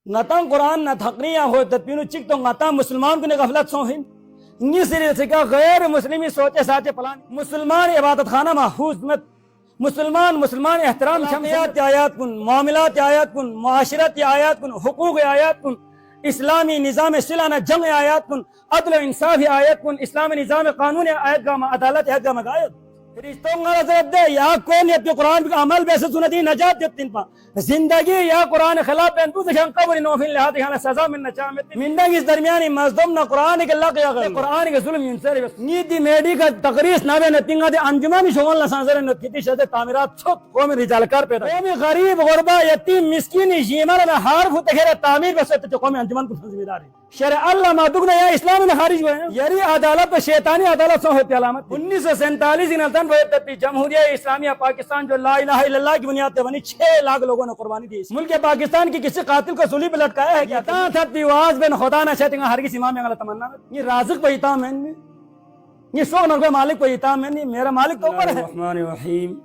نتان قرآن نہ تھقنیاں ہو تدپینو چک تو نتا مسلمان کو نے غفلت سو ہیں نی سری سے کا غیر مسلمی سوچے ساچے پلان مسلمان عبادت خانہ محفوظ مت مسلمان احترام شمعیات آیات کن معاملات آیات کن معاشرت آیات کن حقوق آیات کن اسلامی نظام سلانہ جنگ آیات کن عدل و انصاف آیات کن اسلامی نظام قانون آیت کا عدالت آیت کا مقاید فرشتوں کا ضرورت دے یا کون یہ قرآن کا عمل بیسے سنتی نجات دیتن پا زندگی یا قرآن خلاف بین تو دکھان قبر نوفین لحاظ یہاں سزا من نچامت مندگی اس درمیانی مزدوم نہ قرآن کے اللہ کے غیر قرآن کے ظلم انسر بس نیتی میڈی کا تقریس نہ بے نتنگا دے انجمانی شغل لسانزر نتکتی شد تعمیرات چھت قومی رجالکار پیدا قومی غریب غربہ یتیم مسکین جیمان میں حارف ہوتے خیر تعمیر بس تو قومی انجمان کو ذمہ داری شرع اللہ معدوک نے یا اسلام میں خارج ہوئے ہیں یعنی عدالت شیطانی عدالت سو ہوتی علامت 1947 انتن ہوئے جمہوریہ اسلامیہ پاکستان جو لا الہ الا اللہ کی بنیاد پہ بنی 6 لاکھ لوگوں نے قربانی دی ملک پاکستان کی کسی قاتل کو سولی پہ لٹکایا ہے کیا تھا دیواز بین خدا نہ شیطان ہرگز امام میں تمنا یہ رازق پہ ایتام ہے یہ سو نہ مالک پہ ایتام ہے میرا مالک تو اوپر ہے الرحمن الرحیم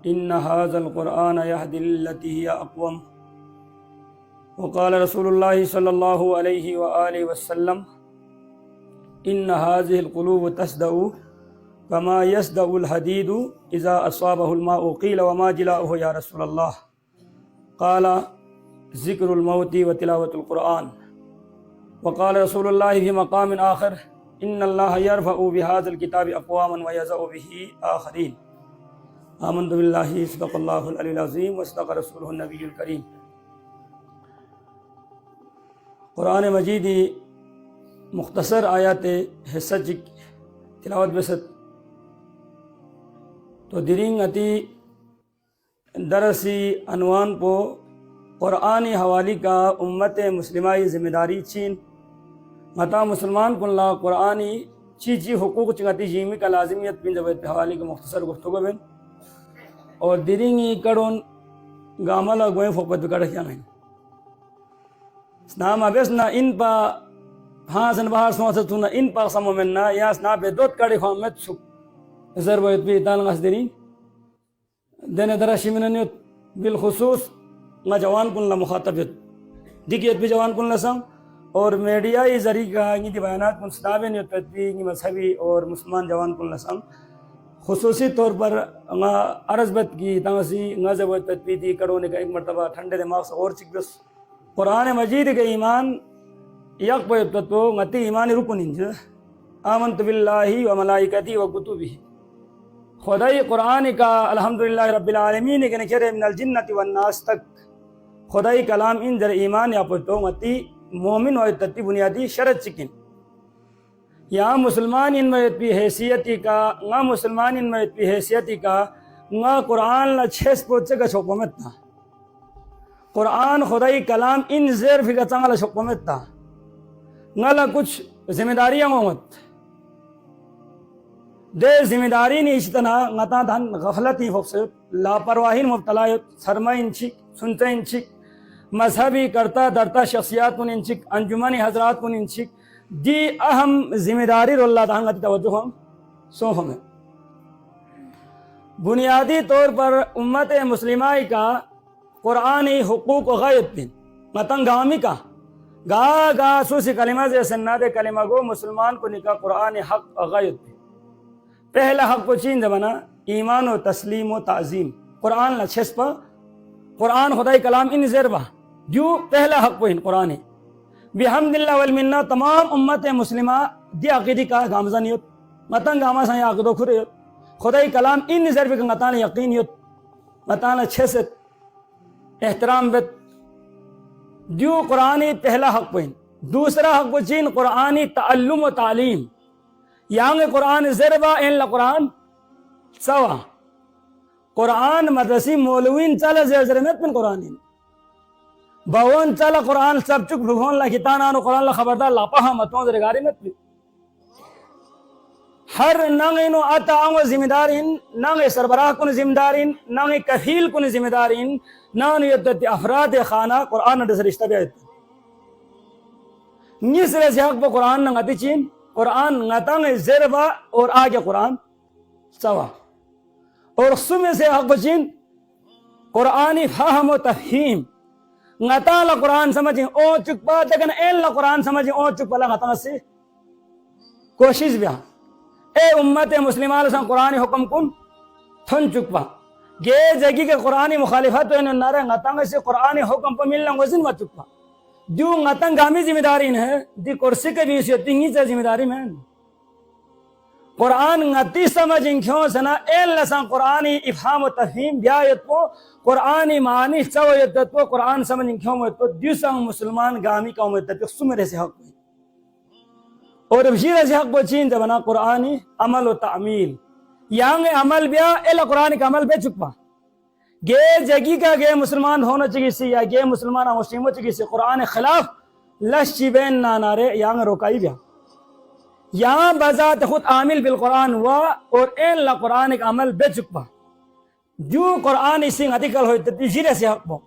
ان هذا القرآن يهدي للتي هي اقوم وقال رسول الله صلى الله عليه وآله وسلم إن هذه القلوب تصدأ كما يصدأ الحديد إذا أصابه الماء قيل وما جلاؤه يا رسول الله قال ذكر الموت وتلاوة القرآن وقال رسول الله في مقام آخر إن الله يرفع بهذا الكتاب أقواما ويضع به آخرين آمنت بالله صدق الله العلي العظيم وصدق رسوله النبي الكريم قرآن مجیدی مختصر آیات حصہ تلاوت بست تو درینگ اتی درسی عنوان پو قرآنی حوالی کا امت مسلمائی ذمہ داری چین متا مسلمان کن لا قرآنی چی حقوق چنگتی جیمی کا لازمیت بین جب حوالی کا مختصر گفتگو بین اور درینگی کڑون گامالا گوئیں فوقت بکڑ کیا میں نام ابسنا ان پا ہاسن باہر سوچتنا ان پا سمومنا یا سنا پہ دوت کڑی خامت سو ضرورت بھی تان غسدرین دین درشی مننیت بالخصوص نہ جوان کن مخاطبیت دیکھیت بھی جوان کن لسام اور میڈیائی ذریعہ انگی دی بیانات کن سنابینیت پتبی انگی مذہبی اور مسلمان جوان کن لسام خصوصی طور پر عرض بت کی تانسی نازبت پتبی دی کرونے کا ایک مرتبہ ٹھنڈے دماغ سے اور چک بس قرآن مجید کے ایمان یک پہ متی ایمان رکن انج آمنت باللہ و ملائکتی و کتبی خدای قرآن کا الحمدللہ رب العالمین کے نکرے من الجنت والناس تک خدای کلام ان در ایمان یا پہ متی مومن و اتتی بنیادی شرط چکن یا مسلمان ان میں اتپی حیثیتی کا نا مسلمان ان میں اتپی حیثیتی کا نا قرآن نا 6 پوچھے کا شکومت تھا قرآن خدای کلام ان زیر فکر چنگل شکومت تا نالا کچھ ذمہ داریاں مومت دے ذمہ داری نہیں اشتنا نتا دھن غفلتی خوبصورت لاپرواہین مبتلایت سرمائن چک سنتین چک مذہبی کرتا درتا شخصیات کن انچک انجمنی حضرات کن انچک دی اہم ذمہ داری رو اللہ تعالیٰ کی توجہ ہم سو ہمیں بنیادی طور پر امت مسلمائی کا قرآنی حقوق غیب بین مطن گامی کا گا سوسی کلمہ سے سناد کلمہ گو مسلمان کو نکا قرآن حق غیب بین پہلا حق کو چین زمانہ ایمان و تسلیم و تعظیم قرآن لچھس پا قرآن خدای کلام ان زیربا جو پہلا حق کو ان قرآن بحمدللہ والمنہ تمام امت مسلمہ دی عقیدی کا گامزانیت مطن گاما سا یا عقیدو کھریت خدای کلام ان زیربا کا مطان یقینیت مطان چھست احترام بت جو قرآنی پہلا حق پہن دوسرا حق پچین قرآنی تعلم و تعلیم یہاں قرآن زربا ان لقرآن سوا قرآن مدرسی مولوین چلا زرمت من قرآنین باون چلا قرآن سب چک بھون لکھتانانو قرآن لخبردار لاپاہا متون زرگاری مت بھی ہر نانگینو آتا آنگو ذمہ دارین نانگ سربراہ کن ذمہ دارین نانگ کفیل کن ذمہ دارین نانگ یدت افراد خانہ قرآن نڈس رشتہ بیت نیسرے سے حق پا قرآن ننگتی چین قرآن نتانگ زربا اور آگے قرآن سوا اور سمے سے حق پا چین قرآنی فاہم و تفہیم ngata la Quran samajhin o chukpa tekan el la Quran samajhin o chukpa la ngata se کوشش بیا اے امت مسلمان سان قرآن حکم کن تھن چکپا گے جگی کے قرآن مخالفت ہے نارا ngata سے قرآن حکم پر ملنا وزن ما چکپا جو ngata گامی ذمہ داری ہے دی کرسی کے بھی سے تینگی سے ذمہ داری میں قرآن ngati سمجھن کیوں سنا اے سان قرآن افہام و تفہیم بیایت کو قرآن معنی چویت تو قرآن سمجھن کیوں تو دیسا مسلمان گامی کا امت تک سمرے سے حق اور بشیر سے حق بچین جبنا قرآنی عمل و تعمیل یہاں عمل بیا الا قرآن کا عمل بے چکپا گے جگی کا گے مسلمان ہونا چاہیے سی یا گے مسلمان مسلموں چاہیے سی قرآن خلاف لشی بین نانارے یہاں روکائی بیا یہاں بذات خود عامل بالقرآن ہوا اور الا قرآن کا عمل بے چکپا جو قرآن اسی غتیکل ہوئی تبشیر سے حق بو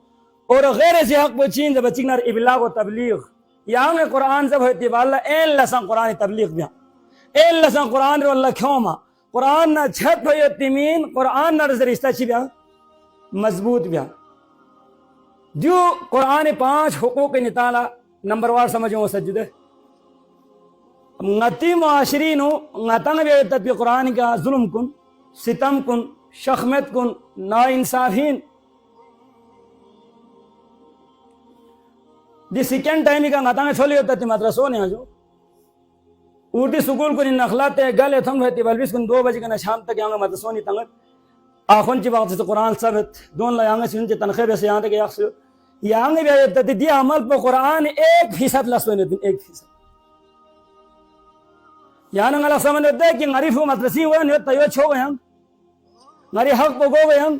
اور غیر سے حق بچین جب بچینار ابلاغ و تبلیغ یہاں قرآن جب ہوتی والا اے اللہ سان قرآن تبلیغ بیا اے اللہ سان قرآن رو اللہ کیوں ما قرآن نہ چھت ہوئی تیمین قرآن نہ رزرستہ چی بیا مضبوط بیا جو قرآن 5 حقوق نتالا نمبر وار سمجھو سجدے ngati معاشرینو ngata بیا تطبیق قرآن کا ظلم کن ستم کن شخمت کن نا انصافین دی سیکنڈ ٹائم کا ngata چھولی ہوتا تھی مدرسوں نے جو اوٹی سکول کو نخلاتے گلے تھم رہتی بلبیس کن 2 بجے کا شام تک یہاں مدرسوں نہیں تنگت آخون چی وقت سے قرآن ثابت دون لا یہاں سے تنخیر سے یہاں تک یاخ سے یہاں بھی آیتا تھی دی عمل پہ قرآن 1% لسونے دن 1% یہاں نگلا سمجھ ہوتا ہے کہ غریف ہو مدرسی ہوئے نیت تیوچ ہو گئے ہم غریف حق پہ گو گئے ہم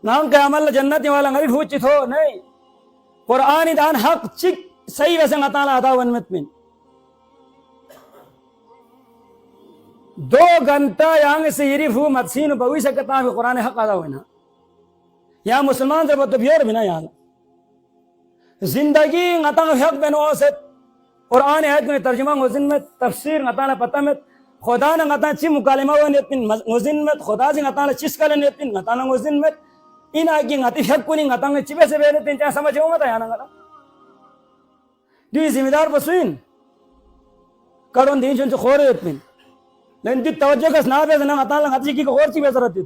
نام کے عمل جنتی والا غریف ہو چیت ہو نہیں قرآن دان حق چک صحیح ویسے غطانا آتا ونمت من 2 گھنٹہ یہاں سے یریف ہو مدسین بوئی سکتا ہے قرآن حق آتا ہوئے نا یہاں مسلمان سے بہت بیور بھی نا یہاں زندگی غطان حق بینو سے قرآن آیت میں ترجمہ غزن میں تفسیر غطانا پتہ میں خدا نے غطان چی مکالمہ ہوئے نیتن غزن میں خدا سے غطانا چیز کلے نیتن غطانا غزن میں این آگی غطی حق کو نہیں غطانا چیبے سے بیرے تین چاہ سمجھے ہوں گا تا یہاں غطا دوی ذمہ دار بسوین کرون دین چون سے خورے اتمین لیکن دی توجہ کس نا بیسے نا غطانا غطی کی خور چی بیسے رہتی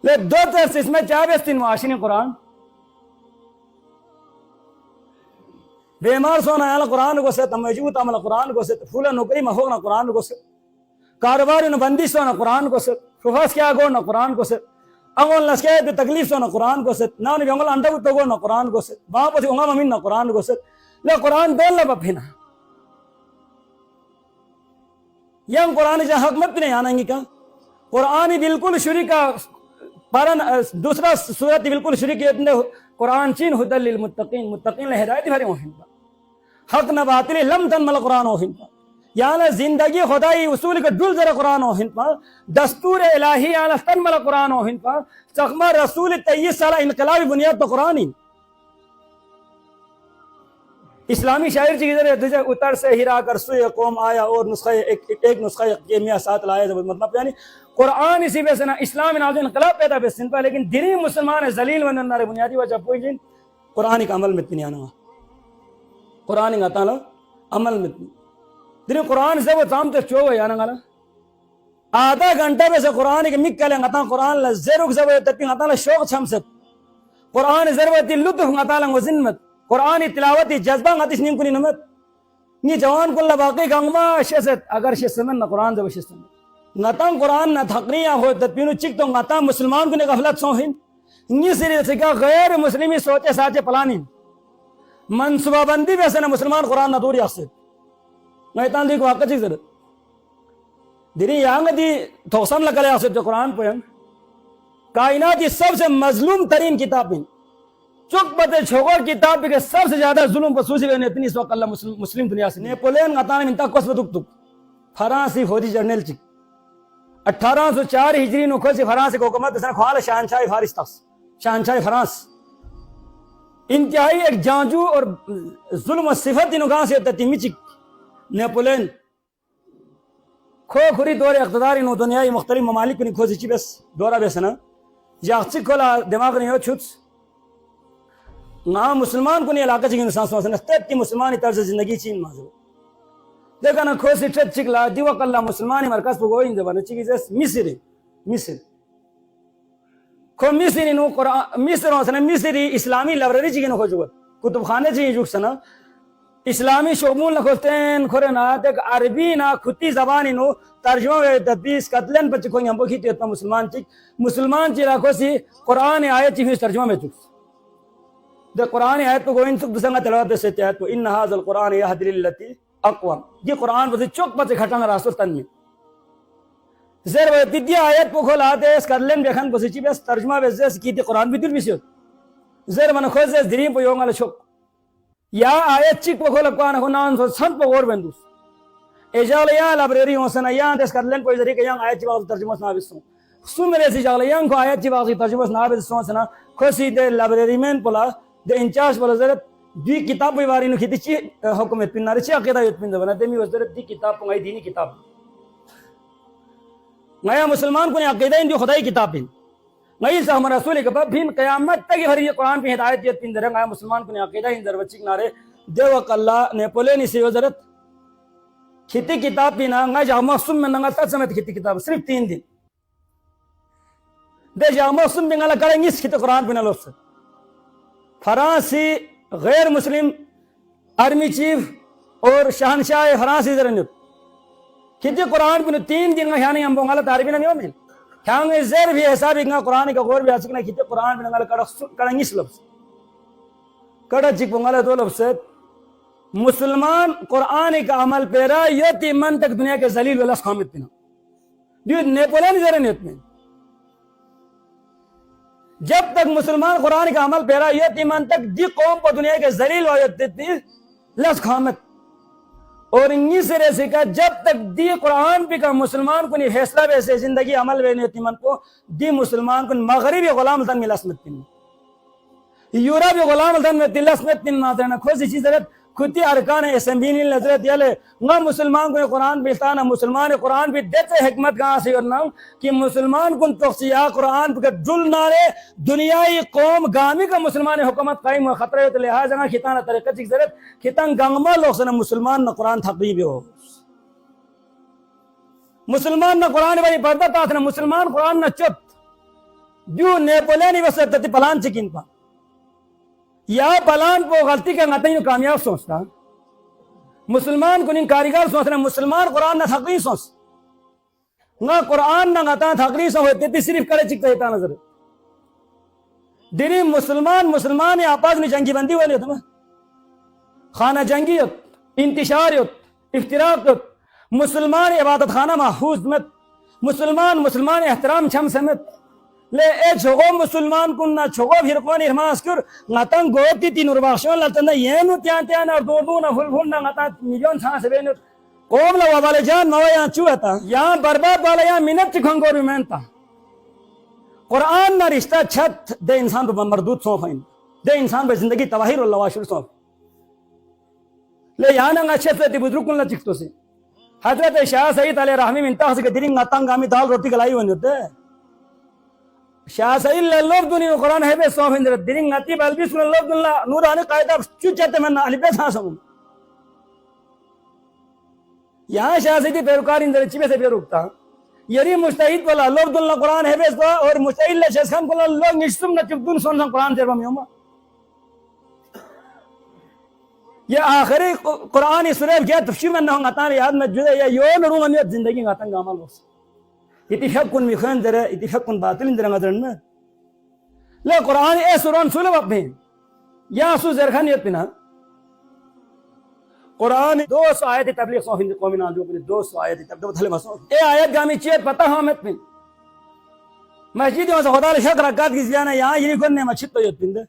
لیکن 2 ترس اس میں چاہ بیستین معاشرین قرآن بیمار سونا یالا قرآن کو سیتا موجود عمل قرآن کو سیتا پھولا نوکری محوگنا قرآن کو سیتا کاروباری نو بندی سونا قرآن کو سیتا ففاس کیا گونا قرآن کو سیتا انگول نسکے بے تکلیف سونا قرآن کو سیتا ناونی بے انگول انڈا بوتا گونا قرآن کو سیتا باں پوچھے انگا ممین نا قرآن کو سیتا لے قرآن دول لبا پھینا یہ قرآن جا حق مت نہیں آنا گی کا قرآن بالکل شروع کا دوسرا صورت بالکل شروع کی قرآن چین ہدل للمتقین متقین لے ہدایت بھرے ہوہن پا حق نہ باطل لم تنمل قرآن ہوہن پا یعنی زندگی خدای اصول کا دل ذرا قرآن ہوہن پا دستور الہی یعنی تنمل قرآن ہوہن پا چخمہ رسول 23 سالہ انقلابی بنیاد تو قرآن ہی اسلامی شاعر چیز ہے اتر سے ہرا کر سوئے قوم آیا اور نسخہ ایک نسخہ کیمیا ساتھ لایا مطلب یعنی قرآن اسی بے سنا اسلام نازل انقلاب پیدا بے سن پا لیکن دینی مسلمان ذلیل ونن نارے بنیادی وجہ پوئی جن قرآن کا عمل متنی آنا قرآن کا تعالی عمل متنی دینی قرآن سے وہ تام تک چو گئے آنا آدھا گھنٹہ بے سے قرآن کے مک کلیں غطا قرآن لزیرک زبر تکی غطا شوق چھمست قرآن ضرورتی لطف غطا لنگ وزنمت قرآن تلاوتی جذبہ غطیش نیم کنی نمت نی جوان کل باقی گنگما شست اگر شست من نا قرآن زبر شست من غطا قرآن نا تقریہ ہوئی تدبینو چک تو غطا مسلمان کو نے غفلت سوہن نی سری سکا غیر مسلمی سوچے ساچے پلانی منصوبہ بندی بیسے نا مسلمان قرآن نا دوری اخصد نایتان دی کو حق چیز ضرورت دینی یہاں دی توسن لکلے اخصد جو قرآن پوئن کائناتی سب سے مظلوم ترین کتاب ہیں چک بتے چھوکر کتاب کے سب سے زیادہ ظلم پسوسی بے اتنی سوک اللہ مسلم دنیا سے نیپولین غطانا منتا کس بتک تک فرانسی فوجی جرنیل چک 1804 ہجری نکھو سے فرانس کو حکومت دسنا خوال شہنشاہ فارس تاس شہنشاہ فرانس انتہائی ایک جانجو اور ظلم و صفت انہوں سے تتیمی چک نیپولین کھو کھوری دور اقتدار انہوں دنیای مختلف ممالک کنی کھو سی چی بس دورہ بیسنا یا اخچک کھولا دماغ نہیں ہو چھوٹس نا مسلمان کو نہیں علاقہ چکن انسان سوچنا تب کی مسلمانی طرز زندگی چین مازو دیکھا نا کھوسی ٹھت چکلا دیو کلا مسلمانی مرکز پہ گوئیں دبانا چکی جیس مصر کو مصری نو قرآن مصر ہوسنا مصری اسلامی لائبریری چکی نو کھوچو کتب خانے چکی جوک سنا اسلامی شعبون لکھوستین کھورے نا دیکھ عربی نا کھتی زبانی نو ترجمہ وے تدبیس قتلن پر چکویں ہم بکھی تیتا مسلمان چی راکھو سی قرآن آیت چی فیس ترجمہ میں چکس دے قرآن آیت کو گوئن سکھ دسنگا تلوات سے تیات کو ان هذا القرآن یہد للتی اقوام یہ قرآن پر چوک پر سے کھٹانا راسو تن میں زیر وہ تیدی آیت کو کھول آتے اس قتلن بیخن پر چی بیس ترجمہ بے زیس کی تی قرآن بھی دل بھی سیوت زیر من خوز زیس دریم پر یونگا لچوک یا آیت چک پر کھول اکوانا کو نان سو سنت پر غور بندوس اجال یا لابریری ہوسنا یا دس قتلن پر ذریعہ یا آیت چی باقی ترجمہ سنابس سن سو میرے سی جاگل یا کو آیت چی باقی ترجمہ سنابس سن خوشی دے لابریری مین پلا دے انچارج پلا زرت دی کتاب پہ باری نو کھیتی چی حکومت پنارے چی عقیدہ یوت پندہ بنا دیمی وزرت دی کتاب پنگائی دینی کتاب نیا مسلمان کو نے عقیدہ ان جو خدای کتاب پن نئی سا ہمارا رسول کے بعد بھیم قیامت تک ہر یہ قرآن پہ ہدایت دیت پن درنگ آیا مسلمان کو نے عقیدہ ان در بچک نارے دیوک اللہ نے پولے نی سی وزرت کھیتی کتاب پینا نگا جا محسوم میں نگا تک سمیت کھیتی کتاب صرف 3 دن دے جا محسوم بنگالا کریں گی اس کھیتی قرآن پینا لوگ سے فرانسی غیر مسلم آرمی چیف اور شہنشاہ فرانسی درنیت کھیتی قرآن پینا 3 دن میں ہیانی ہم بنگالا تاریبی نہ نہیں کھانگے زیر بھی حسابی گا قرآن کا غور بھی آسکنا کھیتی قرآن پینا کریں گی اس لفظ کڑا چک بنگالا دو لفظ مسلمان قرآن کا عمل پیرا یہ تیمن تک دنیا کے ذلیل والا خامت پینا جو نیپولین زیر نیت میں جب تک مسلمان قرآن کا عمل پیرا یہ تیمن تک دی قوم پر دنیا کے ذلیل والا دیتی لس خامت اور انگی سے رہے کا جب تک دی قرآن پہ کا مسلمان کو نہیں فیصلہ ویسے زندگی عمل وے نیت تیمن کو دی مسلمان کو مغربی غلام الدن میں لسمت پینا یورپی غلام الدن میں لسمت پینا نہ کھوسی چیز رہت کھتی ارکان اسمبلی نے نظرت یلے نہ مسلمان کو قرآن بیستا نہ مسلمان قرآن بھی دیتے حکمت کہاں سے کرنا کہ مسلمان کن تخصیہ قرآن پر جل نارے دنیای قوم گامی کا مسلمان حکومت قائم و خطرے ہوتے لحاظ نہ کھتانا طریقہ چک ضرورت کھتان گنگما لوگ سے نہ مسلمان نہ قرآن تقریبی ہو مسلمان نہ قرآن بھائی پردہ تاثر نہ مسلمان قرآن نہ چپ جو نیپولینی وسط تتی پلان چکین پا یا پلان کو غلطی کا نتائج کامیاب سوچتا مسلمان کو نہیں کاریگر سوچنا مسلمان قرآن نہ تھقری سوچ نہ قرآن نہ نتا تھقری سو ہوتے تھی صرف کرے چکتا ہے نظر دینی مسلمان آپاس میں جنگی بندی ہوئی تھا خانہ جنگیت انتشاریت افتراقت مسلمان عبادت خانہ محفوظ مت مسلمان احترام چھم سمت لے اے چھوگو مسلمان کن نہ چھوگو پھرکوان ارماس کر نتن گوتی تی نرباخشون لطن یہ نو تیان اور دو نہ فل نہ نتن میلیون سانس بینر قوم لوا والے جان نو یہاں چوہتا یہاں برباد والا یہاں منت چکھنگو بھی مینتا قرآن نہ رشتہ چھت دے انسان پر مردود سونف ہیں دے انسان پر زندگی تواہیر اللہ واشر سونف لے یہاں نہ اچھے سے تی بزرگ کن لچکتو سے حضرت شاہ سید علیہ رحمی منتاخ سے کہ درنگ نتنگ آمی دال روٹی کلائی ہونے ہوتے شاہ سید اللہ دنیا قرآن ہے بے سوف اندر درنگ نتی بلبی سن اللہ دنیا نورانی قائدہ چوچتے میں علی بے سانس ہوں یہاں شاہ سیدی پیروکار اندر چیبے سے پیروکتا یری مجتہید بولا اللہ دنیا قرآن ہے بے سوا اور مجتہید لے شیسکم بولا اللہ نشتم نہ چکتون سن سن قرآن تیرہ میں ہوں یہ آخری قرآن سورہ کیا تفشیر میں نہ ہوں گا یاد میں جدے یا یوں نروں امیت زندگی گا تنگ عمل ہوس اتفاق کن مخان درے اتفاق کن باطل اندر نظرن میں لے قرآن اے سوران سولب اپنے یا سو زرخانیت پنا قرآن 200 آیت تبلیغ صوف اندر قومی نازو پنے 200 آیت تبلیغ تھلے بسو اے آیت گامی چیت پتہ ہوں ہمت پن مسجد میں سے خدا لشک رکات کی زیانہ یہاں یہ کرنے میں چھت تو یت پن دے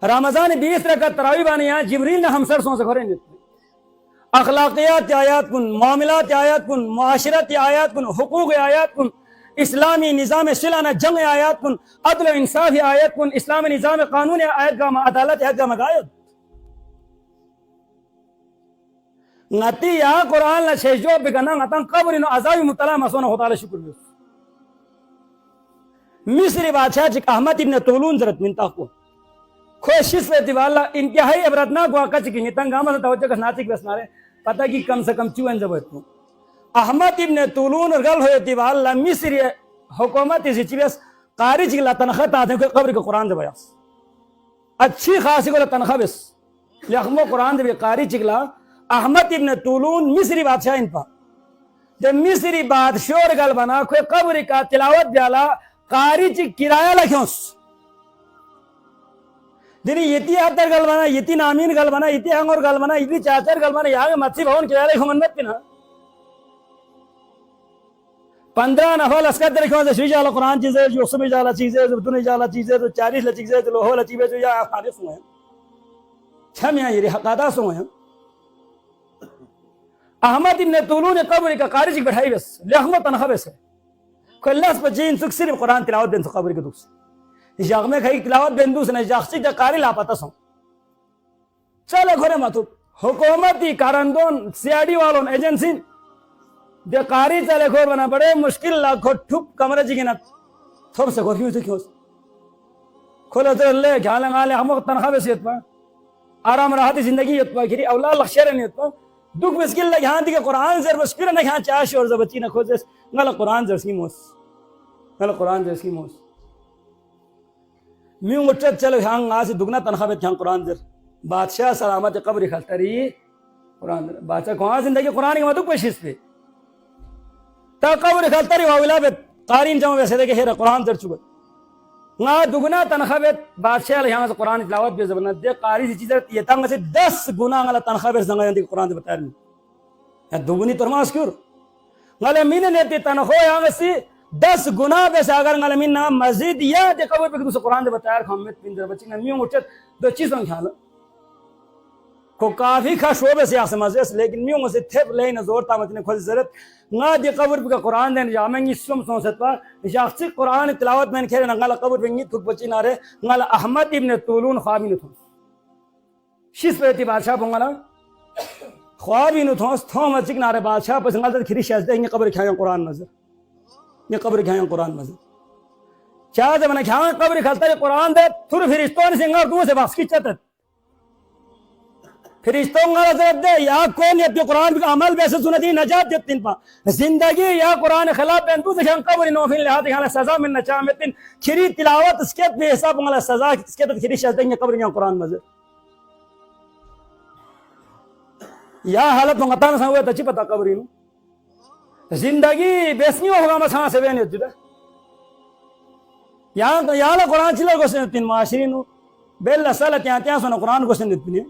رمضان 20 رکعت تراویح بانے یہاں جبریل نے ہم سر سون سے کھریں دیتے اخلاقیات آیات کن معاملات آیات کن معاشرت آیات کن حقوق آیات کن اسلامی نظام صلح جنگ آیات کن عدل و انصاف آیات کن اسلامی نظام قانون آیت کا عدالت آیت کا مقاید نتی یا قرآن لا شیجو بگنا نتن قبر انو عذاب مطلع مسونا خدا شکر بیس مصری بادشاہ چک احمد ابن طولون زرت منتاق کو کوشش لیتی والا انتہائی عبرتناک واقعہ چکی تنگامہ سے توجہ کا ناطق بسنارے پتہ کی کم سے کم چوئن زبطنو احمد ابن طولون رگل ہوتی والا مصری حکومت اسی چیز قاری چکلا تنخواہ تاتے ہیں قبر کا قرآن دے بیاس اچھی خاصی کو تنخواہ بس لخمو قرآن دے قاری چکلا احمد ابن طولون مصری بادشاہ ان پا جب مصری بادشاہ رگل بنا کوئی قبر کا تلاوت جالا قاری چک کرایہ لکھیونس دینی یتی آتر گل بنا یتی نامین گل بنا یتی ہنگور گل بنا یتی چاچر گل بنا یہاں مطسی بھون کرایہ لکھون مت پینا 15 نفل اسکت درکھوں سے شریج آلہ قرآن چیزیں جو سمجھ آلہ چیزیں جو دنج آلہ چیزیں جو 40 چیزیں جو لوہو لچیبیں جو یا حادث ہوئے ہیں چھم یہاں یہ حقادہ سو ہیں احمد ابن طولون قبر کا قاری چک بٹھائی بس لحمت تنخواہ بس ہے کوئی اللہ سپچین سک صرف قرآن تلاوت بین سو قبر کے دوس جاغ میں کھائی تلاوت بین دوس نے جاغ سک جا قاری لاپاتا سو چلے گھرے ماتو حکومتی کارندون سیاڈی والون ایجنسین دے قاری چلے گھر بنا بڑے مشکل لاکھو ٹھپ کمرے جی گنا تھوپ سے گھر کیوں سے کھولے تو اللہ گھالیں آلے ہم تنخواہ بس یت پا آرام راحتی زندگی یت پا گھری اولاد لخشیر نیت پا دکھ مسکل لگ یہاں دیکھے قرآن زر بس پھر نہ یہاں چاش اور زبچی نہ کھوزے نالا قرآن زر سیموس نالا قرآن زر سیموس میوں اٹھت چلو یہاں آسی دگنا تنخواہ بیت یہاں قرآن زر بادشاہ سلامت قبر خلطری قرآن زر بادشاہ کہاں زندگی قرآن کی مدوک پیشیس پہ تا قبر خلطری واولا بیت قارین جاؤں ویسے دے کہ ہیرا قرآن زر چکت نا دگنا تنخواہ بیت بادشاہ یہاں سے قرآن تلاوت بھی زبانت دے قاری سی چیزیں یہ تنگ سے 10 گناہ گلا تنخواہ بیت زنگا جاندی قرآن دے بتایر میں یا دگنی ترماس کیور گلے مین نیتی تنخواہ یہاں سے 10 گناہ بیسے اگر گلے مین نام مزید یا دے قبر پہ دوسرے قرآن دے بتایر خامت پندر بچی نے میوں اٹھت دو چیزوں خیال کو کافی کھا شعبے سے آسے مزیس لیکن میوں سے تھپ لئی نزور تامت نے خود ضرورت نا دی قبر پہ قرآن دین جامنگی سم سونست پا شاخصی قرآن تلاوت میں کھیرے نگالا قبر پہ تھک بچی نارے نگالا احمد ابن طولون خوابی نتھون شیس پہ تی بادشاہ پونگالا خوابی نتھون تھوم اچک نارے بادشاہ پس نگالتا کھری شہزدہ ہی قبر کھائیں قرآن مزر یہ قبر کھائیں قرآن مزر چاہتے میں کھائیں قبر کھلتا ہے قرآن دے تھر فرشتون سے انگار دو سے باس کی چتت فرشتوں گا رضا دے یا کون یہ قرآن کا عمل بیسے سنتی نجات جتن پا زندگی یا قرآن خلاف بین تو سے قبر نوفین لحاظ یہاں سزا من نچامتن کھری تلاوت اسکیت میں حساب انگا سزا اسکیت کھری شہد دیں گے قبر یہاں قرآن مزر یا حالت منگتان سا ہوئے تچی پتا قبری نو زندگی بیسنی ہوگا مساں سے بین جدا یہاں قرآن چلے گو سنتین معاشرین بیل سالت یہاں تیاں سونا قرآن کو سنتین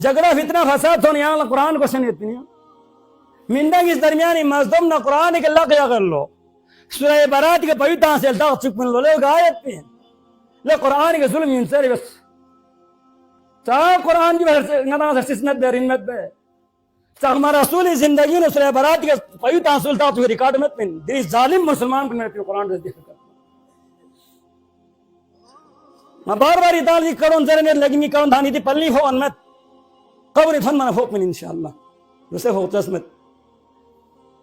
جگڑا فتنہ فساد تو یہاں قرآن کو سنت نہیں مندگ اس درمیانی مزدوم نہ قرآن کے اللہ کیا کر لو سورہ برات کے پویتاں سے التاق چک من لو لے آیت پہ لے قرآن کے ظلم انسر بس چاہ قرآن کی نظام سے سسمت بے رنمت بے چاہ ہمارا رسول زندگی نے سورہ برات کے پویتاں سے التاق چک ریکارڈ مت پہ دری ظالم مسلمان کو میرے قرآن سے دیکھ کر میں بار بار اتال کی کرون زرنے لگنی کرون دھانی تھی پلی ہو انمت قبر تھن منا فوق من انشاءاللہ جسے فوق تسمت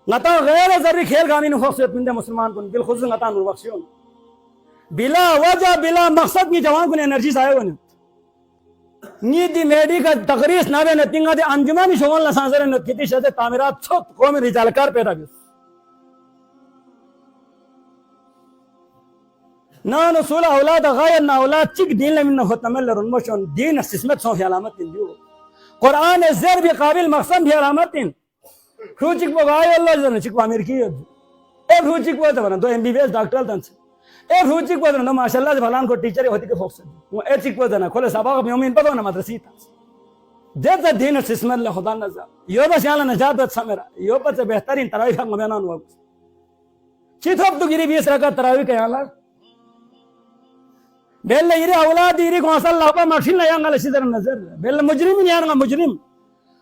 نتا غیر ذری کھیل گانی نے فوق سیت من دے مسلمان کن بالخصوص نتا نور بخشیون بلا وجہ بلا مقصد کی جوان کن انرجی سائے ہونے نیدی میڈی کا تقریس نابے نتنگا دے انجمانی شغل نسانسر نتکتی شہد تعمیرات چھت قوم رجالکار پیدا بیس نا نسول اولاد غایر نا اولاد چک دین لمن نفتمل رنمشون دین سسمت سو خیالامت دین دیو قرآن زیر بھی قابل مقصد بھی علامت دین کھوچک پو گائی اللہ جزرنے چک پو امیر کی اے کھوچک پو جبرن دو MBBS ڈاکٹر تن سے اے کھوچک پو جبرن دو ماشاءاللہ جب حلان کو ٹیچر ہوتی کے فوق سے اے چک پو جبرن کھولے ساباق اپنی امین پتو نا مدرسی تا دیتا دین سسم اللہ خدا نظر یو بس یالا نجات بات سمیرا یو بس بہترین تراوی حق مبینان ہوا چی تھوپ تو گری 20 رکعت تراوی کا یالا بیل یری اولاد یری کو اصل اللہ پر مخشل نہیں آنگا لشی در نظر بیل مجرم نہیں آنگا مجرم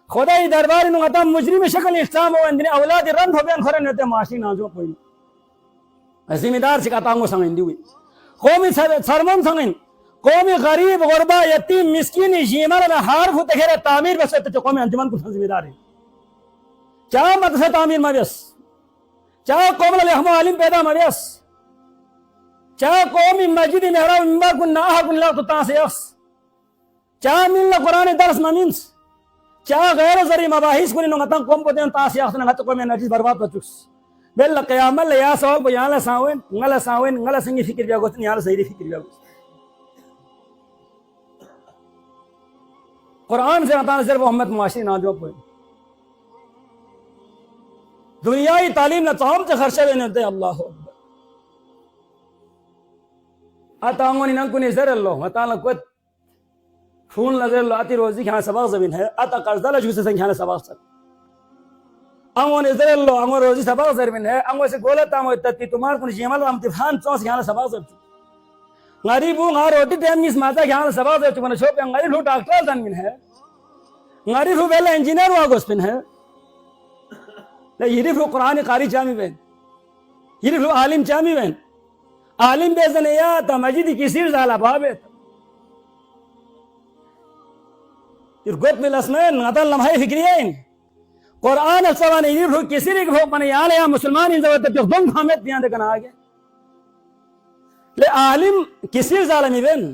خدای درباری نو غتا مجرم شکل اسلام ہو اندنی اولاد رند ہو بیان خورن ہوتے معاشی نازو کوئی ذمہ سے کاتانگو سنگین دیوئی قومی سرمن سنگین قومی غریب غربا یتیم مسکین ییمر میں حارف ہوتے گھرے تعمیر بس تو قومی انجمن کو ذمہ دار ہے چاہ مدرسہ تعمیر مبیس چاہ قوم الحم عالم پیدا مبیس چاہ قومی مسجد محراب منبر کن ناہا کن لا تتاں سے یخص چاہ ملنا قرآن درس ممینس چاہ غیر ذری مباحث کن انہوں گتاں قوم کو دین تاں سے یخص نگت قومی نجیز برباد پچکس بل قیامت لیا سوال کو یہاں لساوین نگل سنگی فکر بیا گوستن یہاں لسیری فکر بیا گوستن قرآن سے نتانا صرف محمد معاشری ناجواب ہوئے دنیای تعلیم نتاہم سے خرشہ بے نتے اللہ اکبر آتاہمونی ننکنی زر اللہ آتاہم لکوت فون لزر اللہ آتی روزی کھانا سباق زمین ہے آتا قرضہ لجو سے سنگ کھانا سباق سر امون زر اللہ امون روزی سباق زمین ہے امون سے گولت آمو اتتی تمہار کنی جیمال امتفان چون سے کھانا سباق زر چو غریبوں گا روٹی ٹیم نیس ماتا کھانا سباق زر چو منہ چھوپے غریب لو ڈاکٹر زنمین ہے غریب لو بیلہ انجینئر ہوا گوسپن ہے یریف لو قرآن قاری چامی بین یریف لو عالم چامی بین عالم بیزن یا تا مجید کسیر زالا بابیت یرگوت بالاسمین غطا لمحی فکریین قرآن السوان یریف لو کسیر ایک بھوک پنے یالے یا مسلمان انزوات تک دن خامت بیان دکن آگے لے عالم کسیر زالمی بین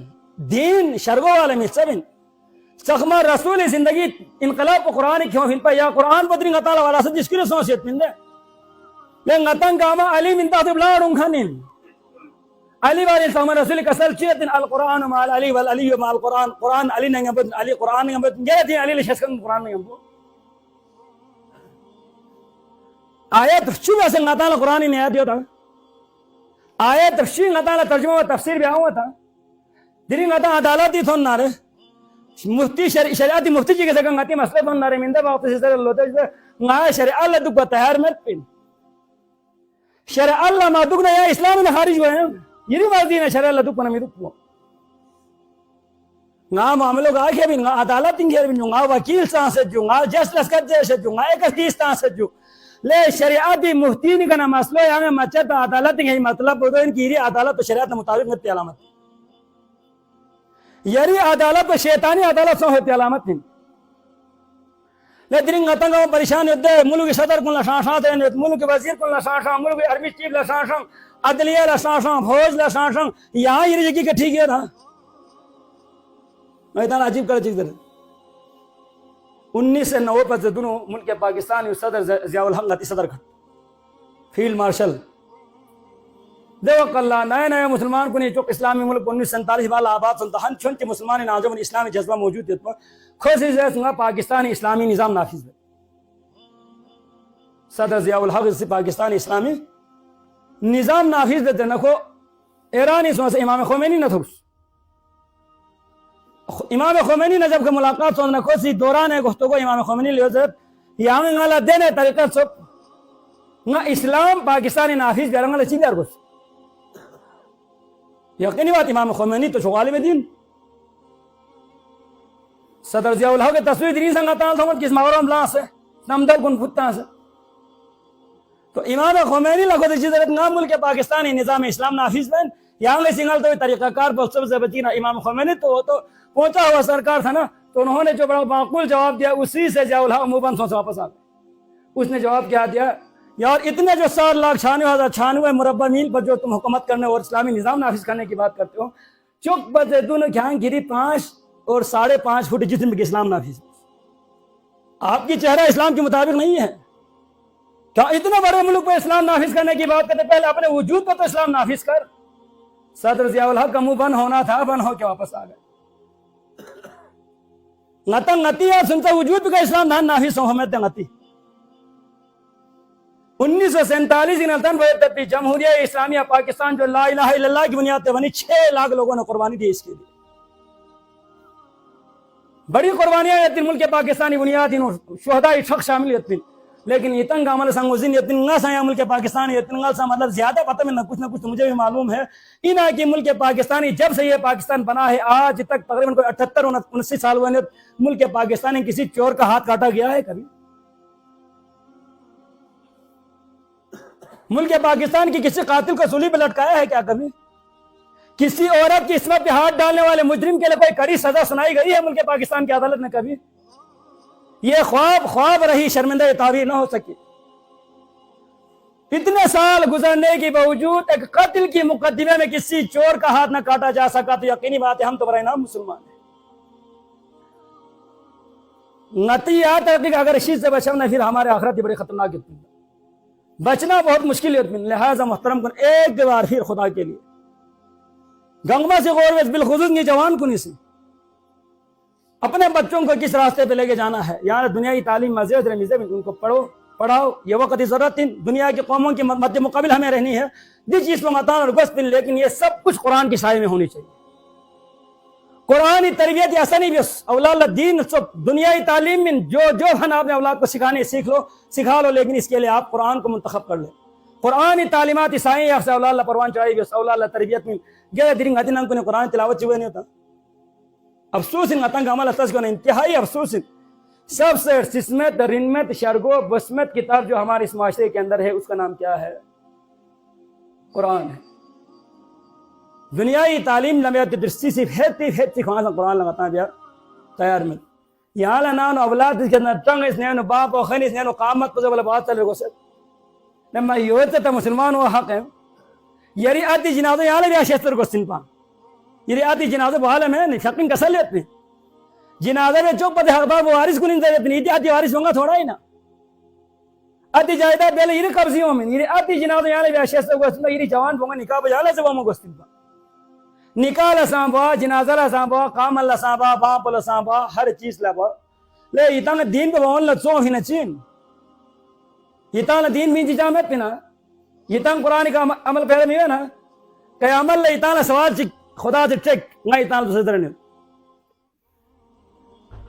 دین شرگو عالمی سبین سخمہ رسول زندگی انقلاب کو قرآن کیوں ہل پا یا قرآن بدری غطالا والا سب جس کی رسوسیت من دے لیکن غطان کاما علی من تحتب لارن کھنین علی والی سخمہ رسول کسل چیتن القرآن مال علی والعلی مال قرآن قرآن علی نگم بدن علی قرآن نگم بدن گیا تھی علی لشکن قرآن نگم بدن آیت چوبہ سے غطالا قرآن نے آیت دیو تھا آیت شین غطالا ترجمہ و تفسیر بھی آؤں تھا دری غطا عدالتی تھون نارے مفتی شریعتی مفتی جی کے سکن گاتی مسئلے بن نارے مندہ باقت سے سر اللہ ہوتا ہے گاہ شریع اللہ دکھا تیار مرد پین شریع اللہ ما دکھنا یا اسلام نے خارج ہوئے ہیں یہ بھی مرضی ہے شریع اللہ دکھا نمی دکھا گاہ معاملوں گاہ کے بھی گاہ عدالت انگیر بھی گاہ وکیل سانسد جو گاہ جس لسکت جیسے جو گاہ ایک حدیث سانسد جو لے شریعتی مفتی نہیں کنا مسئلہ یا میں مچت عدالت انگیر مطلب ہوتا ہے ان کی عدالت و شریعت مطابق نتی علامت یری عدالت و شیطانی عدالت سو ہوتی علامت نہیں لیکن غطن کا پریشان ہوتے ہیں ملک صدر کن لشانشان تھے ملک وزیر کن لشانشان ملک عربی چیف لشانشان عدلیہ لشانشان فوج لشانشان یہاں یہ جگہ کٹھی گیا تھا میں اتنا عجیب کر چیز در 1990 پر دونوں ملک پاکستانی صدر ضیاء الحق غتی صدر کھٹ فیلڈ مارشل دیوک اللہ نئے نئے مسلمان کو نہیں چوک اسلامی ملک 1947 والا آباد سنتا ہن چونچہ مسلمان ناظم اسلامی جذبہ موجود دیتا خوشی سے سنگا پاکستانی اسلامی نظام نافذ ہے صدر ضیاء الحق سے پاکستانی اسلامی نظام نافذ دیتے نکو ایرانی سنگا سے امام خمینی نہ تھوس امام خمینی نے جب کہ ملاقات سنگا نکو سی دوران ہے گفتگو امام خمینی لیو زیب یہاں میں گالا دینے طریقہ سب نا اسلام پاکستانی نافذ بیارنگا لچین دیار گوش یقینی بات امام خمینی تو شغالی میں دین صدر ضیاء الحق کے تصویر دینی سنگا تاں سمجھ کس مغرم لا سے نمدر کن پھتا سے تو امام خمینی لگو دے جزرت نام ملک پاکستانی نظام اسلام نافذ بین یہاں لے سنگل تو تطریقہ کار پر سب سے بچینا امام خمینی تو پہنچا ہوا سرکار تھا نا تو انہوں نے جو بڑا معقول جواب دیا اسی سے ضیاء الحق موبن سو سے واپس آ گئے اس نے جواب کیا دیا یار اتنے جو 7,96,96 مربع میل پر جو تم حکومت کرنے اور اسلامی نظام نافذ کرنے کی بات کرتے ہو چک بچے دونوں کھاں گری 5 اور 5.5 فٹ جسم کے اسلام نافذ آپ کی چہرہ اسلام کے مطابق نہیں ہے کیا اتنے بڑے ملک پہ اسلام نافذ کرنے کی بات کرتے پہلے اپنے وجود پر تو اسلام نافذ کر صدر ضیاء الحق کا منہ بند ہونا تھا بند ہو کے واپس آ گئے غتی آپ سنتا وجود کا اسلام نافذ ہو ہمیں غتی 1947 جمہوریہ اسلامیہ پاکستان جو لا الہ الا اللہ کی بنیاد پہ بنی 6 لاکھ لوگوں نے قربانی دی اس کے لیے بڑی قربانیاں یتن ملک پاکستانی بنیاد شہداء شخص شامل یتن لیکن اتن کا عمل سنگوزین یتن نہ سایا ملک پاکستانی یتن سا مطلب زیادہ پتہ میں نہ کچھ مجھے بھی معلوم ہے انہا کی ملک پاکستانی جب سے یہ پاکستان بنا ہے آج تک تقریباً کوئی 78-79 سال ہوئے ملک پاکستانی کسی چور کا ہاتھ کاٹا گیا ہے کبھی ملک پاکستان کی کسی قاتل کو سولی پہ لٹکایا ہے کیا کبھی کسی عورت کی عصمت پہ ہاتھ ڈالنے والے مجرم کے لیے کوئی کڑی سزا سنائی گئی ہے ملک پاکستان کی عدالت نے کبھی یہ خواب رہی شرمندہ تعبیر نہ ہو سکی اتنے سال گزرنے کے باوجود ایک قتل کی مقدمے میں کسی چور کا ہاتھ نہ کاٹا جا سکا تو یقینی بات ہے ہم تو برائے نام مسلمان ہیں. نتیجہ آتا ہے کہ اگر اس چیز سے بچنا پھر ہمارے آخرت کی بڑی خطرناک ہے. بچنا بہت مشکل ہے. لہذا محترم کن ایک بار پھر خدا کے لیے گنگما سے غور ویس بالخصوص نہیں جوان کو نہیں سی اپنے بچوں کو کس راستے پہ لے کے جانا ہے. یہاں دنیائی تعلیم مزید رمیزے میں ان کو پڑھاؤ. یہ وقت ضرورت دنیا کے قوموں کے مد مقابل ہمیں رہنی ہے جس چیز کو متان اور گوشت، لیکن یہ سب کچھ قرآن کی سائے میں ہونی چاہیے. قرآن تربیت ایسا نہیں بس اولاد دین سب دنیائی تعلیم میں جو ہن آپ نے اولاد کو سکھانے سکھا لو، لیکن اس کے لیے آپ قرآن کو منتخب کر لیں. قرآن تعلیمات عیسائی آپ سے اولاد پروان چڑھائی بس اولاد تربیت میں گئے درنگ ہتن کو نے قرآن تلاوت چوئے نہیں ہوتا. افسوس ان عطنگ عمل اتس کو انتہائی افسوس سب سے سسمت رنمت شرگو بسمت کتاب جو ہمارے اس معاشرے کے اندر ہے اس کا نام کیا ہے؟ قرآن ہے. دنیائی تعلیم لمیت درستی سے پھیتی خواہاں سے قرآن لگاتا ہے بیا تیار میں یہاں لنان اولاد اس کے اندر ٹنگ اس نینو باپ و خین اس نینو قامت کو زبال بات چلے گو سے لما یوتے تا مسلمان و حق ہے. یری آتی جنازو یہاں لبیا شیستر کو سنپان یری آتی جنازو بحال میں شقین کسل لیت میں جنازہ میں چوک پتے حق باب وارث کو نہیں دیت نہیں ایتی آتی وارث ہونگا تھوڑا ہی نا آتی جائدہ بیلے یری قبضیوں میں یری آتی جنازو یہاں لبیا شیستر کو سنپان یری جوان بونگا نکاح بجالہ سے وہ گستنپان نکاح لسانبا جنازہ لسانبا قام لسانبا باپ لسانبا ہر چیز لبا لے یہ دین پہ بہن لچوں ہی نچین یہ دین مین جامعت پہ نا یہ قرآن کا عمل پیدا نہیں ہے نا کہ عمل لے یہ سوال چک خدا سے چک نہ یہ دوسرے طرح نہیں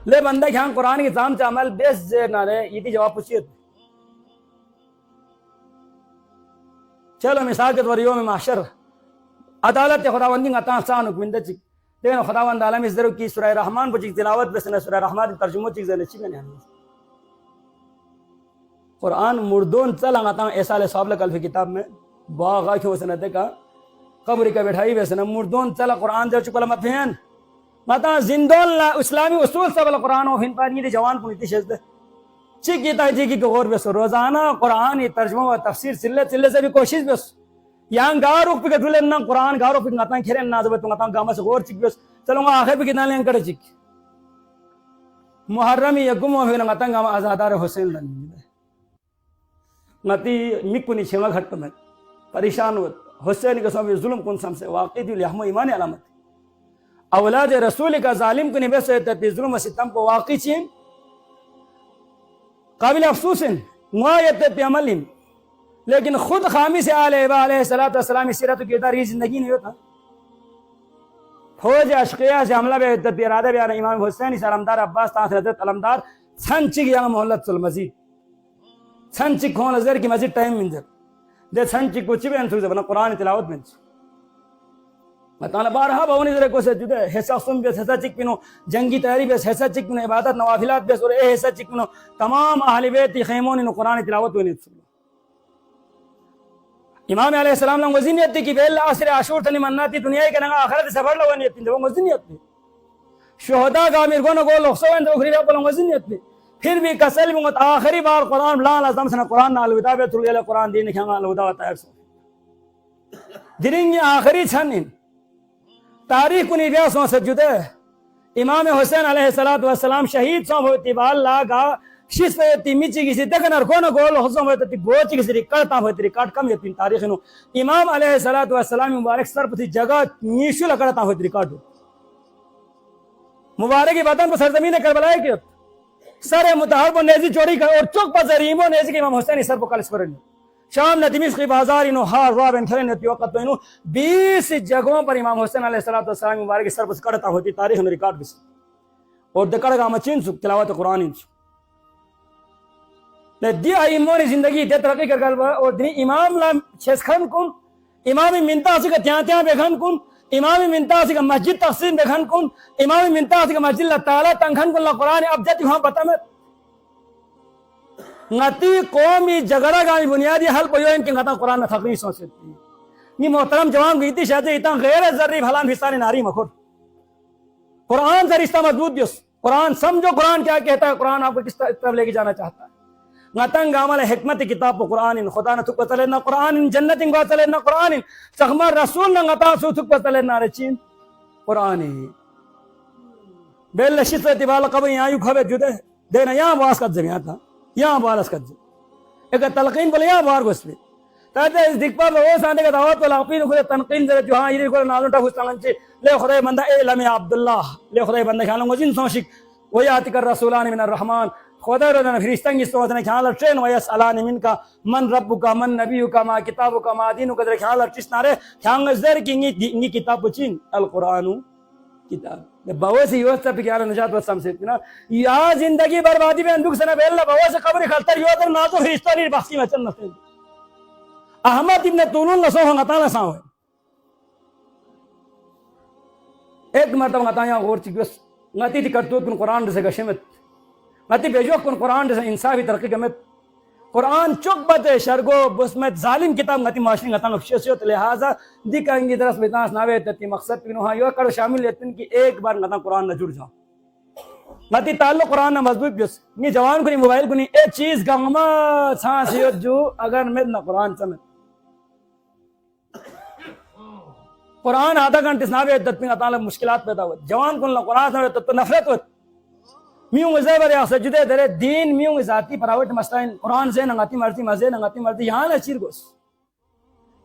لے بندہ کہ ہاں قرآن کی زام سے عمل بیس زیر نہ رہے یہ تھی جواب پوچھئے چلو مثال کے طوریوں میں معاشر عدالت خداوندی عطا سان حکمندہ چک لیکن خداوند عالم اس درو کی سورہ رحمان پر چک تلاوت بسنا سورہ رحمان ترجمہ چک زیلے چک نہیں آنے قرآن مردون چل آتا ایسا لے صحاب لکل فی کتاب میں باغا کیوں سنتے کا قبری کا بیٹھائی بیسنا مردون چل قرآن دے چکل مفہین ماتا زندون اسلامی اصول سب قرآن و ہن پانی دے جوان پونیتی شزدے چک یہ تاجی کی غور بیس روزانہ قرآن ترجمہ و تفسیر سلے سے بھی کوشش بیس یہاں گارو پہ دھولے نا قرآن گارو پہ ناتا کھیرے نا زبط ناتا گاما سے غور چک بیس چلو گا آخر پہ کتنا لیں کڑے چک محرمی یکم و پھر ناتا گاما آزادار حسین لنی نتی مکونی چھما گھٹ میں پریشان ہوت حسین کے سامنے ظلم کن سم سے واقعی دی لحم و ایمان علامت اولاد رسول کا ظالم کنی بیسے تی ظلم و ستم کو واقعی چین قابل افسوس ہیں معایت تی عملیم لیکن خود خامی سے علیہ السلام سیرت و کرداری زندگی نہیں ہوتا فوج اشقیہ سے حملہ بے تی ارادہ بیان امام حسین اس علمدار عباس تاثر حضرت علمدار چھن چک یا محلت سلمزید چھن چک ہون ازر کی مزید ٹائم منزر دے چھن چک کو چبے انسوز بنا قرآن تلاوت منز مطالعہ بارہا باونی ذرے کو سے جدے حصہ سن بیس حصہ چک پینو جنگی تیاری بیس حصہ چک پینو عبادت نوافلات بیس اور اے حصہ چک پینو تمام اہل بیت خیمون انو قرآن تلاوت ہوئی نیت امام علیہ السلام لنگ وزین نیت تھی کہ بیل آسر عاشور تنی مناتی دنیا کے نگا آخرت سفر لگو نیت تھی وہ وزین نیت تھی شہدہ کا امیر گونو گو لخصو اندر اخری بیت لنگ وزین نیت تھی پھر بھی کسل بھی آخری بار قرآن لان لازم سنا قرآن نالودا بیت رگیل قرآن دین کھانگا نالودا و تائر سو دننگی آخری چھنین تاریخ کنی بیا سو سجدے امام حسین علیہ السلام شہید سو ہوتی بال لاغا شیس پہ میچی کسی دیکھن ارکونا گول حسن ہوتی گوچی کسی ریکارڈتا ہوتی ریکارڈ کم یتین تاریخ انو امام علیہ السلام مبارک سر پتی جگہ نیشو لکڑتا ہوتی ریکارڈ مبارکی بدن پر سرزمین کربلائے کی سر متحرب و نیزی چوری کر اور چک پر زریم و نیزی کے امام حسین سر پر کالس کرنے شام نتیمیس کی بازار انو ہار رواب انکھرے نتی وقت انو 20 جگہوں پر امام حسین علیہ السلام مبارک سر پر کرتا ہوتی تاریخ انو ریکارڈ بس اور دکڑ گا مچین سک تلاوت قرآن انسو دی ایمونی زندگی دے ترقی کر گل اور دنی امام لام چھس کھن کن امامی منتا سی کا تیاں تیاں بے کھن کن امامی منتا سی کا مسجد تقسیم بے کھن کن امامی منتا سی کا مسجد اللہ تعالیٰ تنکھن کن اللہ قرآن اب جاتی وہاں پتا میں نتی قومی جگڑا گامی بنیادی حل پہ ان کے نتا قرآن میں تقریب سوچ سکتی ہے یہ محترم جوان گیتی شاید اتنا غیر ذری بھلان حصانی ناری مخور قرآن سے رشتہ مضبوط دیس قرآن سمجھو قرآن کیا کہتا ہے قرآن آپ کو کس طرف لے کے جانا چاہتا ہے ngatan gamala hikmat kitab Qur'anin khudana tuk patalena Qur'anin jannatin patalena Qur'anin sakhma rasul na ngata su tuk patalena rechin Qur'ani bella shitati bala qabi ayu khabe jude dena ya was kad jamiata ya balas kad ek talqin bol ya bar gosli tada dikpa lo sande ka dawat wala apin ko tanqin jara jo ha iri ko nalunta fustananchi le khuday banda e lami abdullah le khuday banda khalan wajin soshik وياتك الرسولان من الرحمن خدا رنا فرشتان کی سوتنے کھالا train ویس الان من کا من ربک من نبیک ما کتابک ما دینک در کھالا چسنارے کھانگ زر کی کتاب چین القران کتاب بوس یوست پہ کیا نجات وسم سے نا یا زندگی بربادی میں اندک سنا بیل بوس قبر خلتر یو در نازو فرشتہ نی بخشی میں چن نہ احمد ابن طولون لسو ہن عطا نہ ساو ایک مرتبہ عطا یا غور چگس ngati dikartut kun Quran de gashemet ngati bejo kun Quran de insafi tarqi gamet Quran chok bate shargo busmet zalim kitab ngati mashri ngata khashiyat lihaza dikangi daras bitas nawe tati maqsad pinu ha yo kar shamil yatin ki ek bar ngata Quran na jud jao ngati tallo Quran na mazbut bes ni jawan ko ni mobile ko ni ek cheez gama chans yo jo agar med na Quran samet قرآن آدھا گھنٹے سناوے تت میں تعالی مشکلات پیدا ہوت جوان کن قرآن سناوے تت نفرت ہوت میوں زیبر یا سجدے درے دین میوں ذاتی پراوٹ مسائل قرآن سے نغاتی مرضی مزے نغاتی مرضی یہاں نہ چیر گوس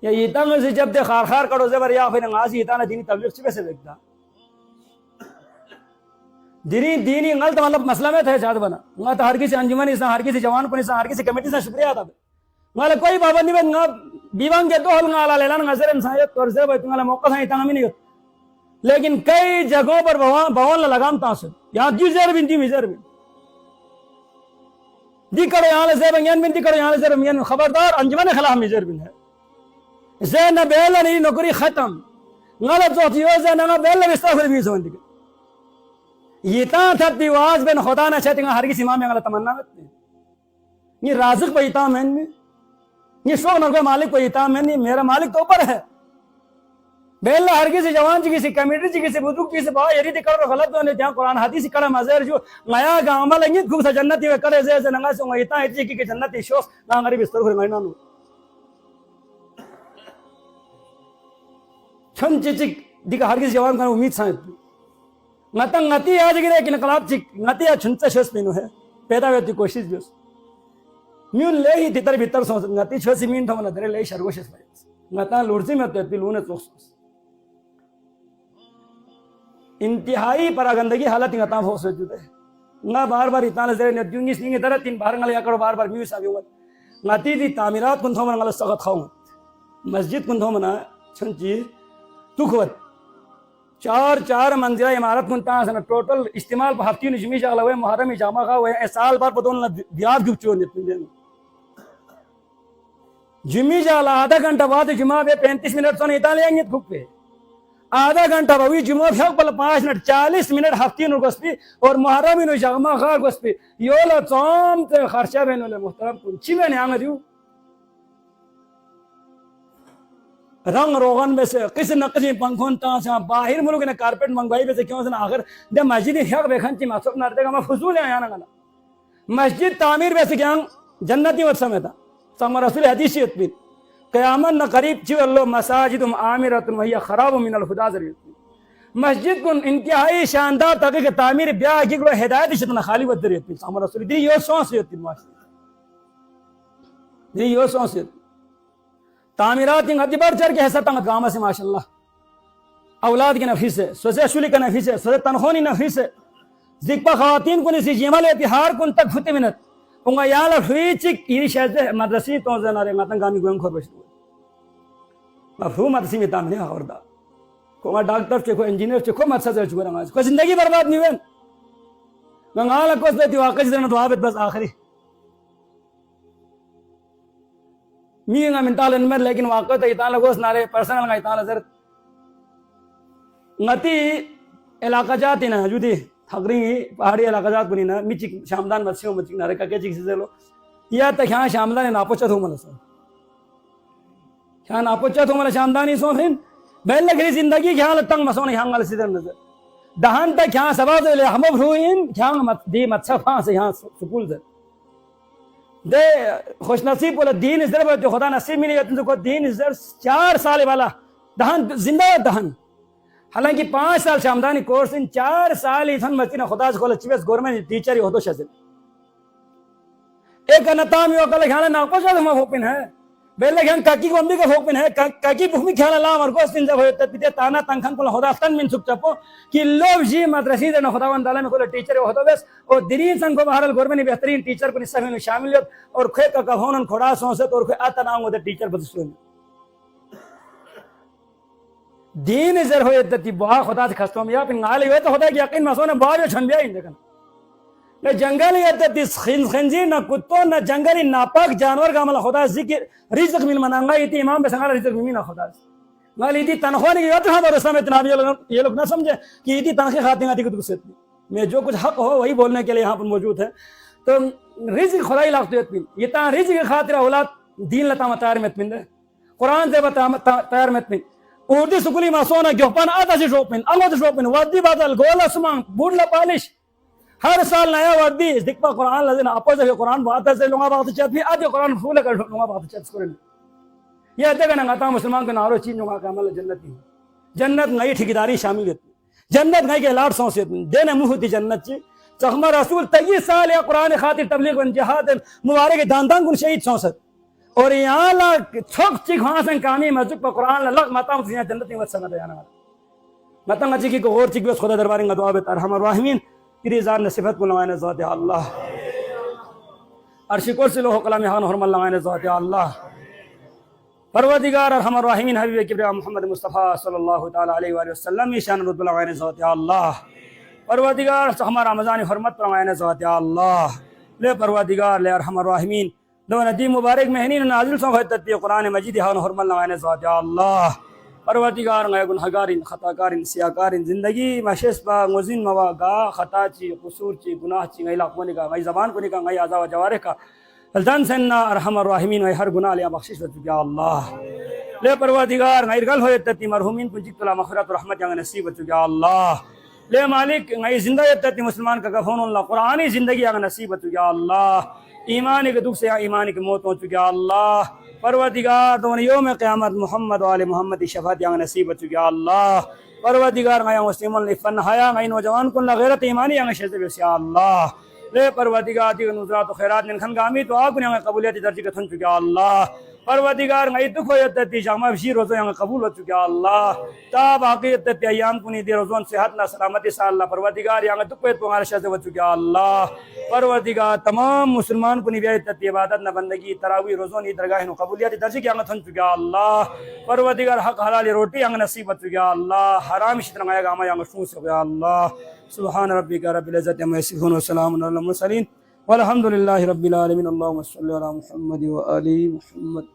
یا یہ تنگ سے جب دے خار خار کرو زیبر یا پھر نغازی یہ دینی تبلیغ چکے سے دیکھتا دینی غلط مطلب مسئلہ میں تھے چاہت بنا نہ ہر کسی انجمن اس ہر کسی جوان کن اس ہر کسی کمیٹی سے شکریہ تھا نہ کوئی پابندی میں نہ بیوان کے دو حل نالا لیلان نظر انسانیت اور زیب ایتنگالا موقع تھا اتنا نہیں ہوتا لیکن کئی جگہوں پر بہون لگام تاثر یہاں کیوں زیر بن دی مزیر بن دی کرو یہاں زیب انگین بن دی کرو یہاں زیر انگین خبردار انجمن خلاف مزیر بن ہے زین بیلا نہیں نکری ختم غلط ہوتی ہو زین بیلا بستغفر بھی سوان دیکھ یہ تا تھا دیواز بین خدا نہ چاہتے ہیں ہر کسی امام میں غلط تمنا کرتے ہیں یہ رازق پہ اتام ہے ان میں یہ شوق نہ کوئی مالک کو اتام ہے نہیں میرا مالک تو اوپر ہے بیل ہر کسی جوان چی کسی کمیٹی چی کسی بزرگ چی سے بہا یری دی کرو غلط ہونے جہاں قرآن حدیث کڑا مزیر جو نیا گا عمل انگی خوب سا جنتی وے کرے زیر سے نگا سے انگا اتنا ایتی کی جنتی شوق نا غریب اس طرح فرمائنا نو چھن چی چی دیکھا ہر کسی جوان کا امید سائنت نتا نتی آج گرے کہ نقلاب چی نتی آج چھن چا شوست پینو ہے پیدا ہوتی کوشش جو میون لے ہی تیتر بیتر سوچ نتی چھو سی مین تھا منا درے لے شرگوش اس پائیس نتا لورزی میں تو اتی لونے توخ سوچ انتہائی پراگندگی حالت انگتاں ہو سوچ جوتے نا بار بار اتنا لزرے نیتیونگی سنگی درہ تین بار نگل یا کرو بار بار میوی سابی ہوگا نتی دی تعمیرات کن تھو منا نگل سغت خواہوں مسجد کن تھو منا چھن چیز تکھوت چار منزلہ امارت کن تاں سنا ٹوٹل استعمال پا ہفتی نجمی شاگلہ ہوئے محرمی جامعہ خواہ ہوئے سال بار پا دون دیاد گفت چون دیت پنجے جمی جالا آدھا گھنٹہ بعد جمعہ بے 35 منٹ سونے اتاں لے آئیں گے کھوک پہ آدھا گھنٹہ باوی جمعہ پھیک پل 5 منٹ 40 منٹ ہفتی نو گس پی اور محرمی نو جامعہ خواہ گس پی یولا چوم تے خرچہ بینو لے محترم کن چی میں نے آنگا دیو رنگ روغن میں سے کس نقصی پنکھون تاں سے باہر ملک نے کارپیٹ منگوائی میں سے کیوں سے آخر دے مسجد حق بیکھن چی محصوب نہ رہتے گا میں فضول ہے آنا گا مسجد تعمیر میں سے کیا جنتی وقت سمیتا سامر رسول حدیثیت بھی قیامت نہ قریب چیو اللہ مساجدم آمرت وہی خراب من الخدا ذریعت مسجد کن انتہائی شاندار تاکہ تعمیر بیاہ کی گلو ہدایت شتنا خالی ود ذریعت سامر رسول دی یو سون سیتی معاشر دی یو سون سیتی تعمیرات ان حدی بڑھ چڑھ کے حصہ تنگ کام سے ماشاءاللہ اولاد کے نفیس ہے سوزے شولی کا نفیس ہے سوزے تنخونی نفیس ہے ذکپا خواتین کو نسی جیمہ لیتی ہار کن تک فتی منت انگا یالا فری چک ایری شہد مدرسی تو زنارے ماتن گامی گویم کھور بشت ہوئے مفہوم مدرسی میں تعمیلی خبردہ کو ڈاکٹر چکو انجینئر چکو مدسہ سے چکو رنگا کوئی زندگی برباد نہیں ہوئے منگالا کوئی دیتی واقع جدرنا دعابت بس آخری میگا منتال انمر لیکن واقع تا اتانا گوست نارے پرسنل گا اتانا زرد نتی علاقہ جاتی نا جو دی تھگرینگی پہاڑی علاقہ جات کنی نا میچک شامدان مسیحوں مچک نارے ککے چک سیزے لو یا تک یہاں شامدان ناپوچت ہو ملسا یہاں ناپوچت ہو ملسا شامدانی سو پھر بیل لگری زندگی یہاں لتنگ مسون یہاں گل سیدر نظر دہان تک یہاں سباز لے ہمو بھروئین یہاں دی متصفان سے یہاں سکول زر دے خوش نصیب بولا دین از در جو خدا نصیب ملی تم کو دین از در 4 سال والا دہن زندہ دہن حالانکہ 5 سال شامدانی کورس ان 4 سال ایتھن مچینا خدا سے کھولا چیویس گورنمنٹ ٹیچر ہو تو شازل ایک نتام یو کل کھانا نا کو جو ہم ہوپن ہے بیل گھن کاکی کو امبی کا ہوپن ہے کاکی بھومی کھانا لا مر کو سن جب ہوتا تے تانا تنکھن کو خدا تن من سک چپو کہ لو جی مدرسے دے خدا وند تعالی میں کو ٹیچر ہو تو بس اور دین سن کو بہرحال گورنمنٹ بہترین ٹیچر کو نصف میں شامل اور کھے کا ہونن کھڑا سو سے اور کھے اتا نام دے ٹیچر بدسون دین زر ہوئے تے با خدا سے خستم یا پن علی ہوئے تو خدا کی یقین مسونه با چھن بیا ان نہ جنگل یہ خنزیر نہ کتوں نہ جنگلی ناپاک جانور کا عمل خدا ذکر رزق مل منانگا یہ امام بے سنگا رزق مل خدا مال یہ تنخواہ نہیں ہوتا ہم اور اسلام اتنا یہ لوگ نہ سمجھے کہ یہ تنخواہ خاطر آتی کچھ میں جو کچھ حق ہو وہی بولنے کے لیے یہاں پر موجود ہے تو رزق خدائی لاختیت مل یہ تا رزق خاطر اولاد دین لتا متار مت مل قرآن سے تیار مت مل اردو سکولی ماسونا گوپان آتا سے شوپن انگو شوپن وردی بدل گولا سمان بوڑلا پالش ہر سال نیا وردی دکھپا قرآن لازم اپوز ہے قرآن بات سے لوگا بات چت بھی آدھی قرآن پھول کر لوگا بات چت کرن یہ ادے کا نگاتا مسلمان کو نارو چین لوگا کا عمل جنت ہی جنت نئی ٹھیکیداری شاملیت جنت نئی کے لاٹ سو سے دینے منہ دی جنت چ چخما رسول 23 سال یا قرآن خاطر تبلیغ و جہاد مبارک داندان کن شہید سوست اور یہاں لا چھک چک وہاں سے کامی مسجد پر قرآن لگ متا جنت میں وسنا دیانا متا مچی کی کو اور چک بس خدا دربار میں دعا بے ارحم الراحمین ریزان نصفت کو لوائن ذات اللہ عرش کرسی لوح کلام ہان حرم اللہ لوائن ذات اللہ پروردگار ارحم الراحمین حبیب کبریا محمد مصطفیٰ صلی اللہ تعالی علیہ وآلہ وسلم شان رتبہ لوائن ذات اللہ پروردگار ہمارا رمضان حرمت لوائن ذات اللہ لے پروردگار لے ارحم الراحمین دو ندی مبارک مہنین نازل سو ہوتی قرآن مجید ہان حرم لوائن ذات اللہ پروردگار غیر گنہگارین خطاکارین سیاکارین زندگی مشس با مزین موا گا خطا چی قصور چی گناہ چی غیر لاقونی کا غیر زبان کو نکا غیر عذاب و جوارح کا الدن سننا ارحم الراحمین غیر ہر گناہ لیا بخشش و چکیا اللہ لے پروردگار غیر گل ہوئے تتی مرحومین کو جکت اللہ مغفرت و رحمت یا نصیب و چکیا اللہ لے مالک غیر زندہ تتی مسلمان کا گفون اللہ قرآنی زندگی یا نصیب و چکیا اللہ ایمانی کے دکھ سے ایمانی کے موت ہو چکیا اللہ پروردگار دون یوم قیامت محمد و آل محمد شفاعت یا نصیب چکیا اللہ پروردگار غیا مسلم لفن حیا غی نوجوان کن غیرت ایمانی یا شذب یا اللہ لے پروردگار دی نظرات و خیرات نن گامی تو آگن یا قبولیت درجہ کے تھن چکیا اللہ پروردگار غی دکھ و یتتی جامع بشیر روزو یا قبول ہو چکیا اللہ تا باقی تی ایام کنی دی روزون صحت نہ سلامتی سا اللہ پروردگار یا دکھ و تمہارا شذب چکیا اللہ پروردگار تمام مسلمان کو نبیت تی عبادت نہ بندگی تراوی روزوں درگاہ نو قبولیت درجے کی انگت ہن چکیا اللہ پروردگار حق حلال روٹی انگ نصیب چکیا اللہ حرام شتر گایا گاما یا مشفوس ہو گیا اللہ سبحان ربک رب العزت عما یصفون وسلام علی المرسلین والحمد للہ رب العالمین اللهم صل علی محمد و آل محمد